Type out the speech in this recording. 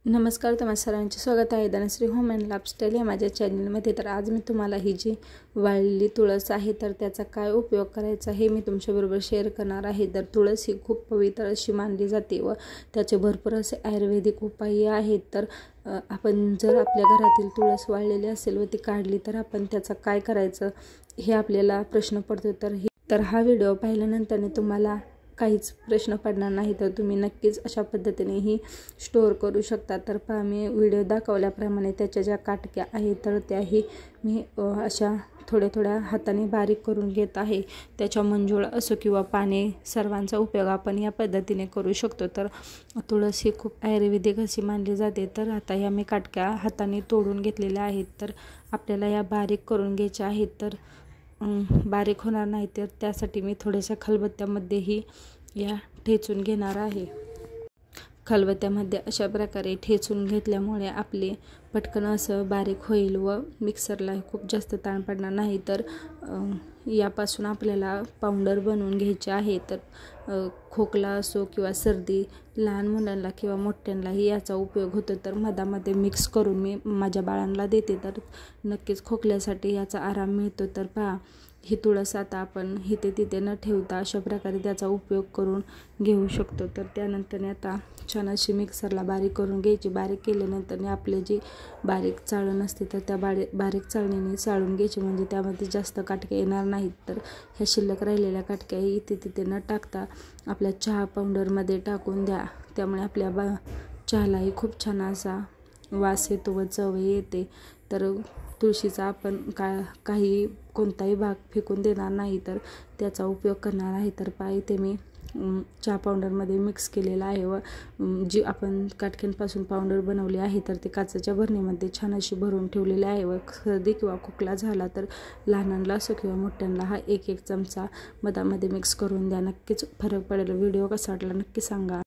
नमस्कार, तुम्हा सर्वांचे स्वागत आहे धनश्री होम अँड लाईफस्टाईल या माझ्या चॅनलमध्ये। तर आज मी तुम्हाला ही जी वाळलेली तुळस आहे तर त्याचा काय उपयोग करायचा हे मी तुमच्याबरोबर शेअर करणार आहे। तर तुळस ही खूप पवित्र अशी मानली जाते व त्याचे भरपूर असे आयुर्वेदिक उपाय आहेत। तर आपण जर आपल्या घरातील तुळस वाळलेली असेल व ती काढली तर आपण त्याचा काय करायचं हे आपल्याला प्रश्न पडतो। तर हा व्हिडिओ पाहिल्यानंतर तुम्हाला काहीच प्रश्न पडणार नाही, तर तुम्ही नक्कीच अशा पद्धतीने ही स्टोअर करू शकता। तर पहा, मी व्हिडिओ दाखवल्याप्रमाणे त्याच्या ज्या काटक्या आहेत तर त्याही मी अशा थोड्या हाताने बारीक करून घेत आहे। त्याच्या मंजुळा असो किंवा पाने सर्वांचा उपयोग आपण या पद्धतीने करू शकतो। तर तुळस ही खूप आयुर्वेदिक अशी मानली जाते। तर आता या मी काटक्या हाताने तोडून घेतलेल्या आहेत। तर आपल्याला या बारीक करून घ्यायच्या आहेत। तर बारीक होणार नाही तर त्यासाठी मी थोड्याशा खलबत्त्यामध्येही या ठेचून घेणार आहे। खलबत्त्यामध्ये अशा प्रकारे ठेचून घेतल्यामुळे आपले पटकन असं बारीक होईल व मिक्सरला खूप जास्त ताण पडणार नाही। तर यापासून आपल्याला पावडर बनवून घ्यायचे आहे। तर खोकला असो किंवा सर्दी, लहान मुलांना किंवा मोठ्यांनाही याचा उपयोग होतो। तर मधामध्ये मिक्स करून मी माझ्या बाळांना देते, तर नक्कीच खोकल्यासाठी याचा आराम मिळतो। तर पहा, ही तुळस आता आपण इथे तिथे न ठेवता अशा प्रकारे त्याचा उपयोग करून घेऊ शकतो। तर त्यानंतर आता छान अशी मिक्सरला बारीक करून घ्यायची। बारीक केल्यानंतर आपले जी बारीक चाळण असते तर त्या बारीक चाळणीने चाळून घ्यायची, म्हणजे त्यामध्ये जास्त काटके येणार नाहीत। तर ह्या शिल्लक राहिलेल्या काटक्याही इथे तिथे न टाकता आपल्या चहा पावडरमध्ये टाकून द्या, त्यामुळे आपल्या चहालाही खूप छान असा वास येतो व चव येते। तर तुळशीचा आपण काही कोणताही भाग फेकून देणार नाही, तर त्याचा उपयोग करणार आहे। तर पहा, इथे मी चहा पावडरमध्ये मिक्स केलेला आहे व जी आपण काटक्यांपासून पावडर बनवली आहे तर ते काचेच्या भरणीमध्ये छान अशी भरून ठेवलेली आहे। व सर्दी किंवा खोकला झाला तर लहानांना असो किंवा मोठ्यांना हा एक चमचा मधामध्ये मिक्स करून द्या, नक्कीच फरक पडेल। व्हिडिओ कसा वाटला नक्की सांगा।